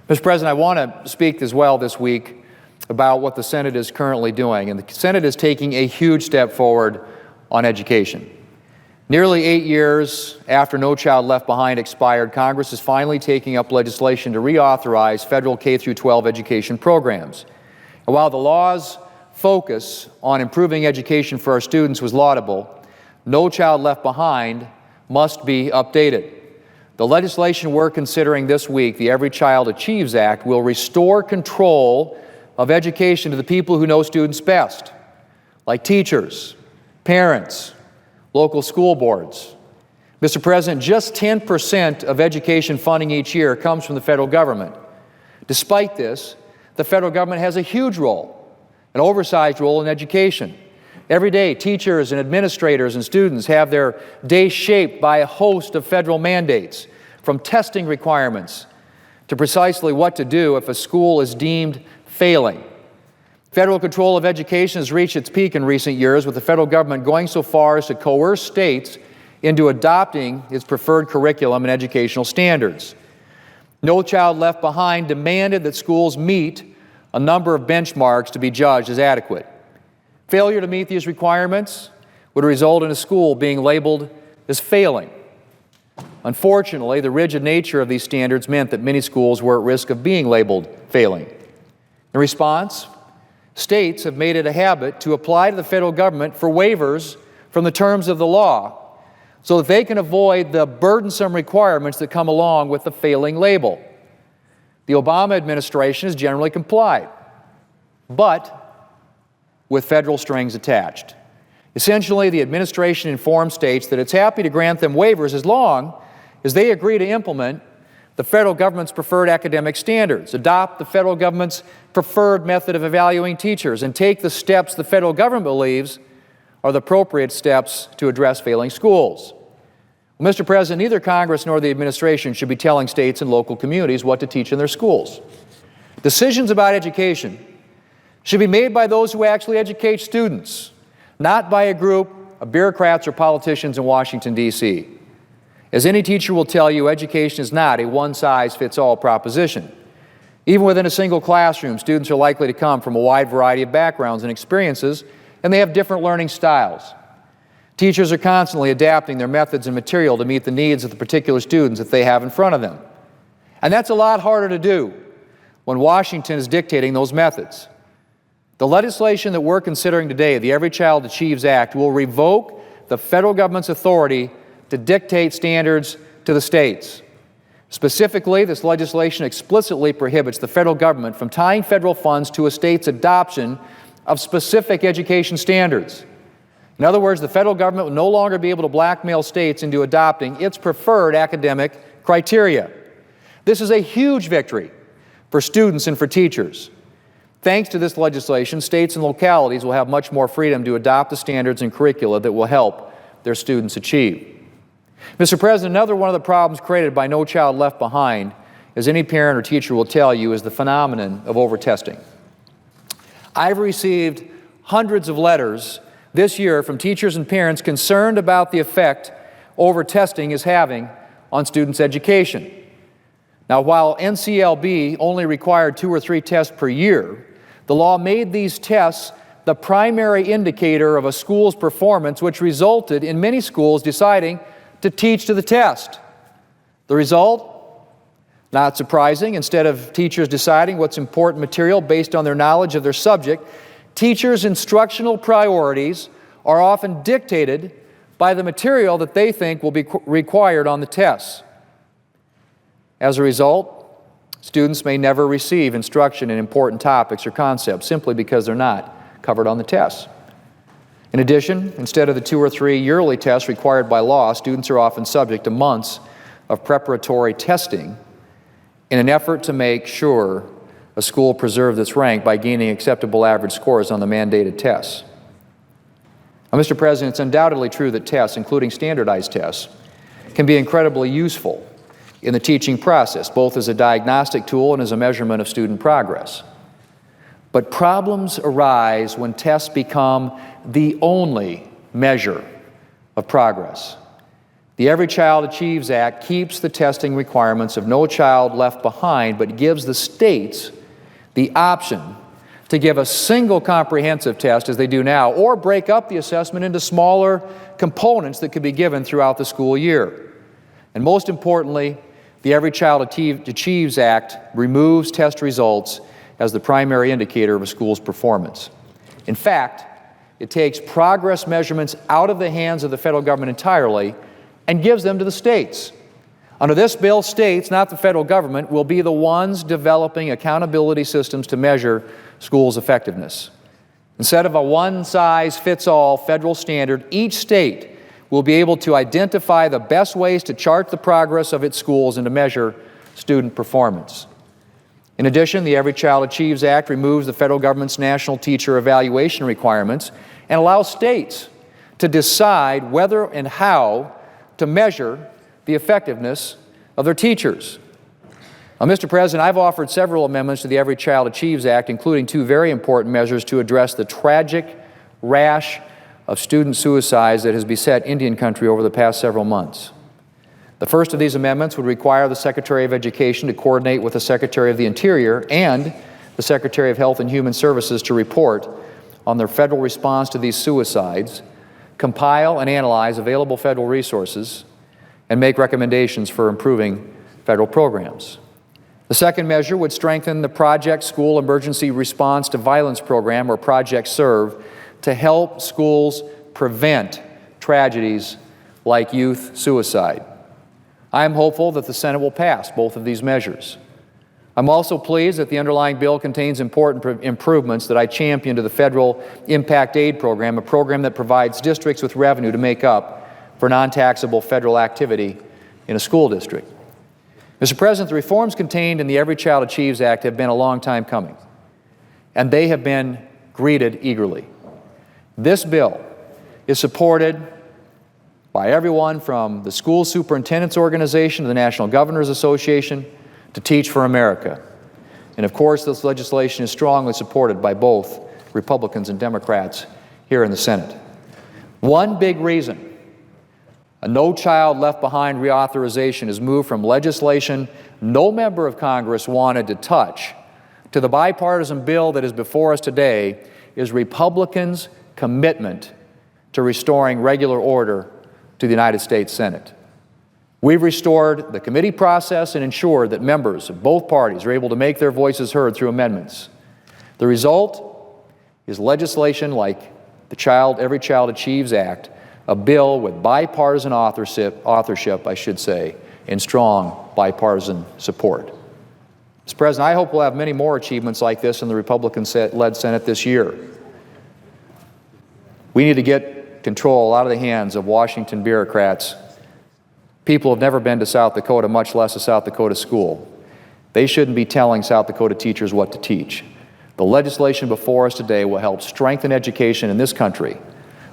Mr. President, I want to speak as well this week about what the Senate is currently doing. And the Senate is taking a huge step forward on education. Nearly 8 years after No Child Left Behind expired, Congress is finally taking up legislation to reauthorize federal K-12 education programs. And while the law's focus on improving education for our students was laudable, No Child Left Behind must be updated. The legislation we're considering this week, the Every Child Achieves Act, will restore control of education to the people who know students best, like teachers, parents, local school boards. Mr. President, just 10% of education funding each year comes from the federal government. Despite this, the federal government has a huge role, an oversized role in education. Every day, teachers and administrators and students have their day shaped by a host of federal mandates, from testing requirements to precisely what to do if a school is deemed failing. Federal control of education has reached its peak in recent years, with the federal government going so far as to coerce states into adopting its preferred curriculum and educational standards. No Child Left Behind demanded that schools meet a number of benchmarks to be judged as adequate. Failure to meet these requirements would result in a school being labeled as failing. Unfortunately, the rigid nature of these standards meant that many schools were at risk of being labeled failing. In response, states have made it a habit to apply to the federal government for waivers from the terms of the law so that they can avoid the burdensome requirements that come along with the failing label. The Obama administration has generally complied, but with federal strings attached. Essentially, the administration informs states that it's happy to grant them waivers as long as they agree to implement the federal government's preferred academic standards, adopt the federal government's preferred method of evaluating teachers, and take the steps the federal government believes are the appropriate steps to address failing schools. Well, Mr. President, neither Congress nor the administration should be telling states and local communities what to teach in their schools. Decisions about education should be made by those who actually educate students, not by a group of bureaucrats or politicians in Washington, D.C. As any teacher will tell you, education is not a one-size-fits-all proposition. Even within a single classroom, students are likely to come from a wide variety of backgrounds and experiences, and they have different learning styles. Teachers are constantly adapting their methods and material to meet the needs of the particular students that they have in front of them. And that's a lot harder to do when Washington is dictating those methods. The legislation that we're considering today, the Every Child Achieves Act, will revoke the federal government's authority to dictate standards to the states. Specifically, this legislation explicitly prohibits the federal government from tying federal funds to a state's adoption of specific education standards. In other words, the federal government will no longer be able to blackmail states into adopting its preferred academic criteria. This is a huge victory for students and for teachers. Thanks to this legislation, states and localities will have much more freedom to adopt the standards and curricula that will help their students achieve. Mr. President, another one of the problems created by No Child Left Behind, as any parent or teacher will tell you, is the phenomenon of over-testing. I've received hundreds of letters this year from teachers and parents concerned about the effect over-testing is having on students' education. Now, while NCLB only required 2 or 3 tests per year, the law made these tests the primary indicator of a school's performance, which resulted in many schools deciding to teach to the test. The result? Not surprising. Instead of teachers deciding what's important material based on their knowledge of their subject, teachers' instructional priorities are often dictated by the material that they think will be required on the tests. As a result, students may never receive instruction in important topics or concepts simply because they're not covered on the tests. In addition, instead of the 2 or 3 yearly tests required by law, students are often subject to months of preparatory testing in an effort to make sure a school preserves its rank by gaining acceptable average scores on the mandated tests. Now, Mr. President, it's undoubtedly true that tests, including standardized tests, can be incredibly useful in the teaching process, both as a diagnostic tool and as a measurement of student progress. But problems arise when tests become the only measure of progress. The Every Child Achieves Act keeps the testing requirements of No Child Left Behind, but gives the states the option to give a single comprehensive test as they do now, or break up the assessment into smaller components that could be given throughout the school year. And most importantly, the Every Child Achieves Act removes test results as the primary indicator of a school's performance. In fact, it takes progress measurements out of the hands of the federal government entirely and gives them to the states. Under this bill, states, not the federal government, will be the ones developing accountability systems to measure schools' effectiveness. Instead of a one-size-fits-all federal standard, each state will be able to identify the best ways to chart the progress of its schools and to measure student performance. In addition, the Every Child Achieves Act removes the federal government's national teacher evaluation requirements and allows states to decide whether and how to measure the effectiveness of their teachers. Now, Mr. President, I've offered several amendments to the Every Child Achieves Act, including two very important measures to address the tragic rash of student suicides that has beset Indian country over the past several months. The first of these amendments would require the Secretary of Education to coordinate with the Secretary of the Interior and the Secretary of Health and Human Services to report on their federal response to these suicides, compile and analyze available federal resources, and make recommendations for improving federal programs. The second measure would strengthen the Project School Emergency Response to Violence program, or Project SERVE, to help schools prevent tragedies like youth suicide. I am hopeful that the Senate will pass both of these measures. I'm also pleased that the underlying bill contains important improvements that I champion to the Federal Impact Aid Program, a program that provides districts with revenue to make up for non-taxable federal activity in a school district. Mr. President, the reforms contained in the Every Child Achieves Act have been a long time coming, and they have been greeted eagerly. This bill is supported by everyone from the School Superintendents Organization to the National Governors Association to Teach for America. And of course, this legislation is strongly supported by both Republicans and Democrats here in the Senate. One big reason a No Child Left Behind reauthorization is moved from legislation no member of Congress wanted to touch to the bipartisan bill that is before us today is Republicans' commitment to restoring regular order to the United States Senate. We've restored the committee process and ensured that members of both parties are able to make their voices heard through amendments. The result is legislation like the Every Child Achieves Act, a bill with bipartisan authorship, and strong bipartisan support. Mr. President, I hope we'll have many more achievements like this in the Republican-led Senate this year. We need to get control out of the hands of Washington bureaucrats. People have never been to South Dakota, much less a South Dakota school. They shouldn't be telling South Dakota teachers what to teach. The legislation before us today will help strengthen education in this country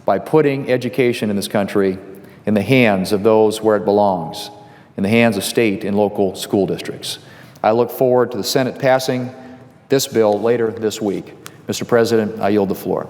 by putting education in this country in the hands of those where it belongs, in the hands of state and local school districts. I look forward to the Senate passing this bill later this week. Mr. President, I yield the floor.